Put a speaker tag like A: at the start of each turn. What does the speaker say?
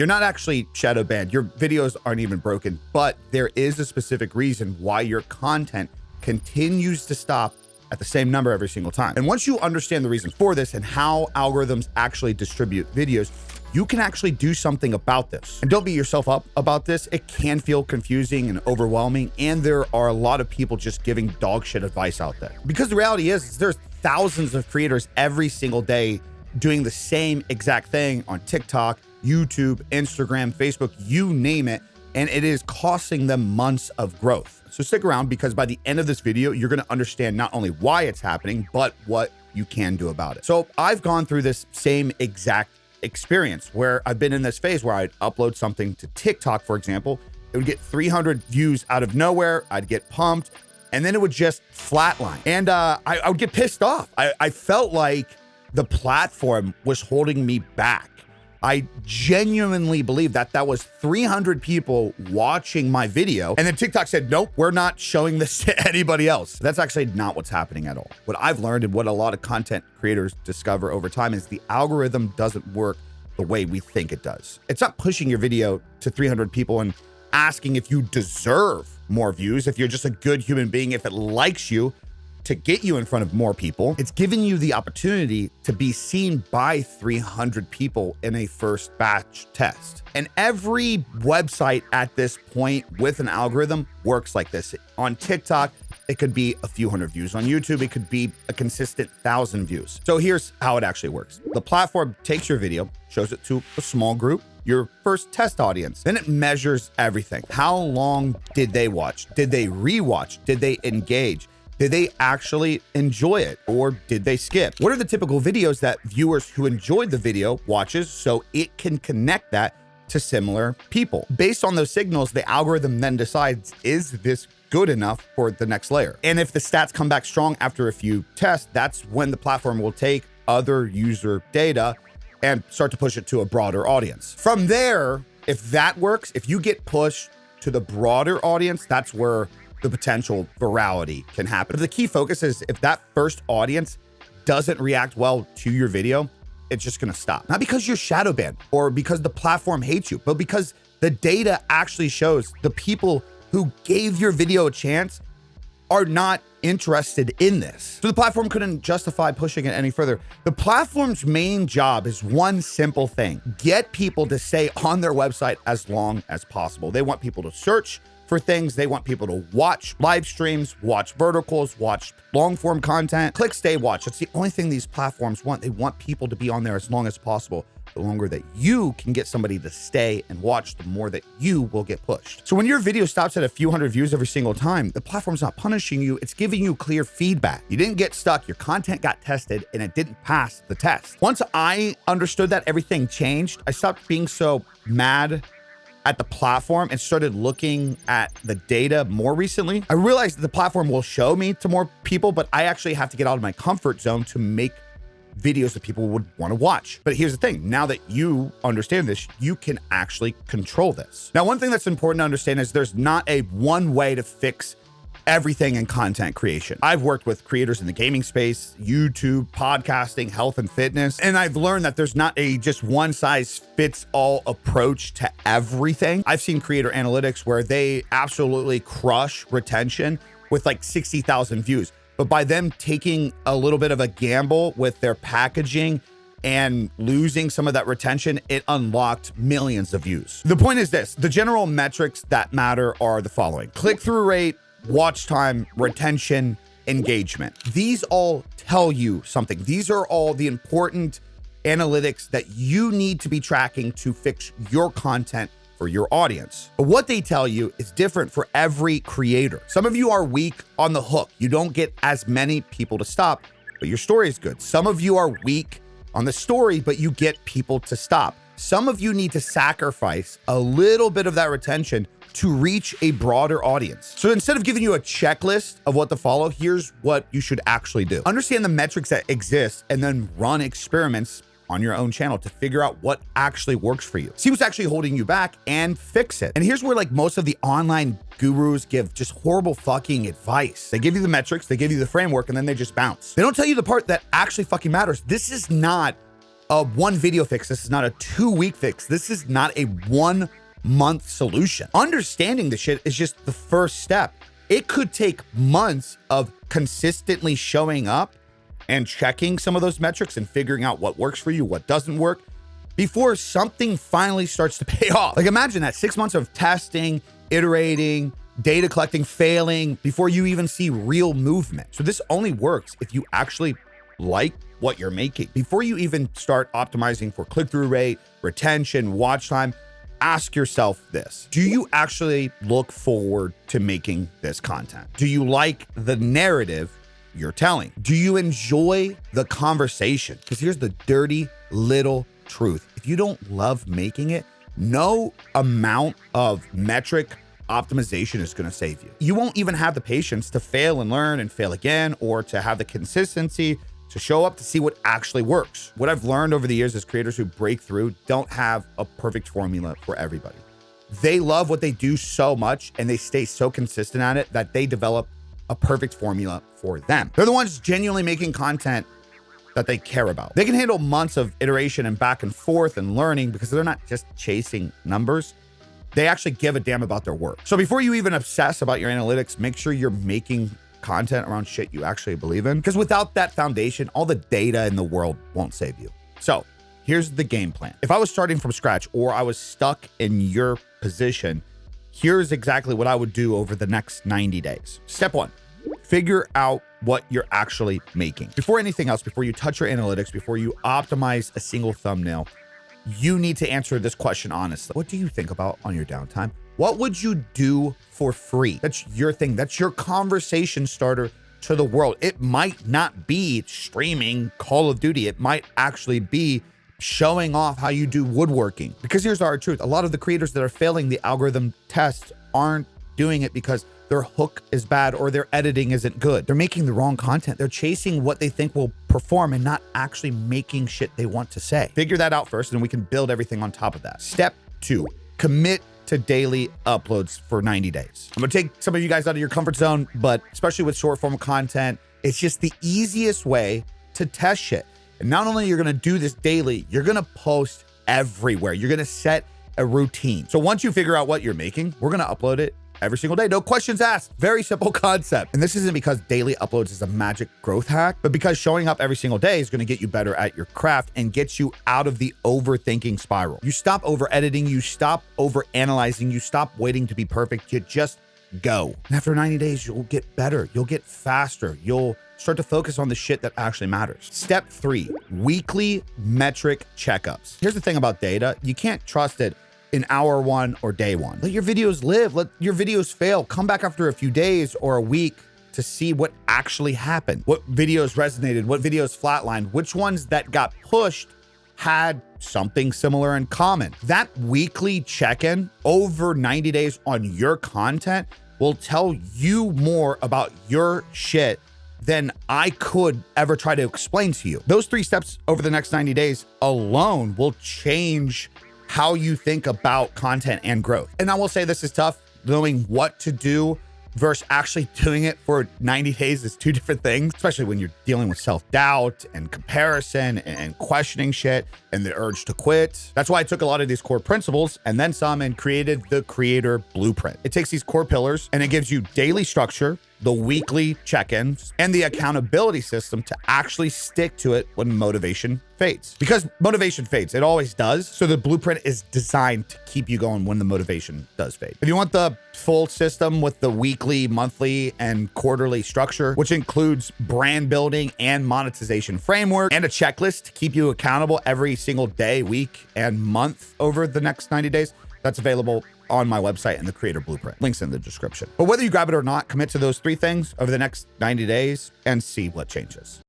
A: You're not actually shadow banned. Your videos aren't even broken, but there is a specific reason why your content continues to stop at the same number every single time. And once you understand the reason for this and how algorithms actually distribute videos, you can actually do something about this. And don't beat yourself up about this. It can feel confusing and overwhelming, and there are a lot of people just giving dog shit advice out there. Because the reality is there's thousands of creators every single day doing the same exact thing on TikTok, YouTube, Instagram, Facebook, you name it, and it is costing them months of growth. So stick around, because by the end of this video, you're gonna understand not only why it's happening, but what you can do about it. So I've gone through this same exact experience where I've been in this phase where I'd upload something to TikTok, for example, it would get 300 views out of nowhere, I'd get pumped, and then it would just flatline. And I would get pissed off. I felt like the platform was holding me back. I genuinely believe that that was 300 people watching my video. And then TikTok said, nope, we're not showing this to anybody else. That's actually not what's happening at all. What I've learned and what a lot of content creators discover over time is the algorithm doesn't work the way we think it does. It's not pushing your video to 300 people and asking if you deserve more views, if you're just a good human being, if it likes you, to get you in front of more people. It's giving you the opportunity to be seen by 300 people in a first batch test. And every website at this point with an algorithm works like this. On TikTok, it could be a few hundred views. On YouTube, it could be a consistent 1,000 views. So here's how it actually works. The platform takes your video, shows it to a small group, your first test audience. Then it measures everything. How long did they watch? Did they rewatch? Did they engage? Did they actually enjoy it, or did they skip? What are the typical videos that viewers who enjoyed the video watches, so it can connect that to similar people? Based on those signals, the algorithm then decides, is this good enough for the next layer? And if the stats come back strong after a few tests, that's when the platform will take other user data and start to push it to a broader audience. From there, if that works, if you get pushed to the broader audience, that's where the potential virality can happen. But the key focus is if that first audience doesn't react well to your video, it's just gonna stop. Not because you're shadow banned or because the platform hates you, but because the data actually shows the people who gave your video a chance are not interested in this. So the platform couldn't justify pushing it any further. The platform's main job is one simple thing: get people to stay on their website as long as possible. They want people to search for things. They want people to watch live streams, watch verticals, watch long form content, click, stay, watch. It's the only thing these platforms want. They want people to be on there as long as possible. The longer that you can get somebody to stay and watch, the more that you will get pushed. So when your video stops at a few hundred views every single time, the platform's not punishing you, it's giving you clear feedback. You didn't get stuck, your content got tested, and it didn't pass the test. Once I understood that everything changed, I stopped being so mad at the platform and started looking at the data more recently. I realized that the platform will show me to more people, but I actually have to get out of my comfort zone to make videos that people would want to watch. But here's the thing, now that you understand this, you can actually control this. Now, one thing that's important to understand is there's not a one way to fix everything in content creation. I've worked with creators in the gaming space, YouTube, podcasting, health and fitness, and I've learned that there's not a just one size fits all approach to everything. I've seen creator analytics where they absolutely crush retention with like 60,000 views. But by them taking a little bit of a gamble with their packaging and losing some of that retention, it unlocked millions of views. The point is this, the general metrics that matter are the following: click-through rate, watch time, retention, engagement. These all tell you something. These are all the important analytics that you need to be tracking to fix your content for your audience. But what they tell you is different for every creator. Some of you are weak on the hook. You don't get as many people to stop, but your story is good. Some of you are weak on the story, but you get people to stop. Some of you need to sacrifice a little bit of that retention to reach a broader audience. So instead of giving you a checklist of what to follow, here's what you should actually do. Understand the metrics that exist and then run experiments on your own channel to figure out what actually works for you. See what's actually holding you back and fix it. And here's where like most of the online gurus give just horrible fucking advice. They give you the metrics, they give you the framework, and then they just bounce. They don't tell you the part that actually fucking matters. This is not a 1 video fix. This is not a 2-week fix. This is not a 1-month solution. Understanding the shit is just the first step. It could take months of consistently showing up and checking some of those metrics and figuring out what works for you, what doesn't work, before something finally starts to pay off. Like, imagine that 6 months of testing, iterating, data collecting, failing before you even see real movement. So this only works if you actually like what you're making. Before you even start optimizing for click-through rate, retention, watch time, ask yourself this: do you actually look forward to making this content? Do you like the narrative you're telling? Do you enjoy the conversation? Because here's the dirty little truth: if you don't love making it, no amount of metric optimization is going to save you. You won't even have the patience to fail and learn and fail again, or to have the consistency to show up to see what actually works. What I've learned over the years is creators who break through don't have a perfect formula for everybody. They love what they do so much and they stay so consistent at it that they develop a perfect formula for them. They're the ones genuinely making content that they care about. They can handle months of iteration and back and forth and learning because they're not just chasing numbers. They actually give a damn about their work. So before you even obsess about your analytics, make sure you're making content around shit you actually believe in, because without that foundation, all the data in the world won't save you. So here's the game plan. If I was starting from scratch or I was stuck in your position, here's exactly what I would do over the next 90 days. Step 1, figure out what you're actually making. Before anything else, before you touch your analytics, before you optimize a single thumbnail, you need to answer this question honestly. What do you think about on your downtime? What would you do for free? That's your thing. That's your conversation starter to the world. It might not be streaming Call of Duty. It might actually be showing off how you do woodworking. Because here's our truth: a lot of the creators that are failing the algorithm test aren't doing it because their hook is bad or their editing isn't good. They're making the wrong content. They're chasing what they think will perform and not actually making shit they want to say. Figure that out first, and we can build everything on top of that. Step 2, commit to daily uploads for 90 days. I'm gonna take some of you guys out of your comfort zone, but especially with short form content, it's just the easiest way to test shit. And not only you're gonna do this daily, you're gonna post everywhere. You're gonna set a routine. So once you figure out what you're making, we're gonna upload it every single day. No questions asked. Very simple concept. And this isn't because daily uploads is a magic growth hack, but because showing up every single day is going to get you better at your craft and get you out of the overthinking spiral. You stop over editing, you stop over analyzing, you stop waiting to be perfect. You just go. And after 90 days, you'll get better. You'll get faster. You'll start to focus on the shit that actually matters. Step 3, weekly metric checkups. Here's the thing about data. You can't trust it in hour 1 or day 1. Let your videos live. Let your videos fail. Come back after a few days or a week to see what actually happened. What videos resonated, what videos flatlined, which ones that got pushed had something similar in common. That weekly check-in over 90 days on your content will tell you more about your shit than I could ever try to explain to you. Those 3 steps over the next 90 days alone will change how you think about content and growth. And I will say this is tough. Knowing what to do versus actually doing it for 90 days is 2 different things, especially when you're dealing with self-doubt and comparison and questioning shit and the urge to quit. That's why I took a lot of these core principles and then some and created the Creator Blueprint. It takes these core pillars and it gives you daily structure, the weekly check-ins, and the accountability system to actually stick to it when motivation fades. Because motivation fades, it always does. So the blueprint is designed to keep you going when the motivation does fade. If you want the full system with the weekly, monthly, and quarterly structure, which includes brand building and monetization framework and a checklist to keep you accountable every single day, week, and month over the next 90 days, that's available on my website and the Creator Blueprint. Links in the description. But whether you grab it or not, commit to those 3 things over the next 90 days and see what changes.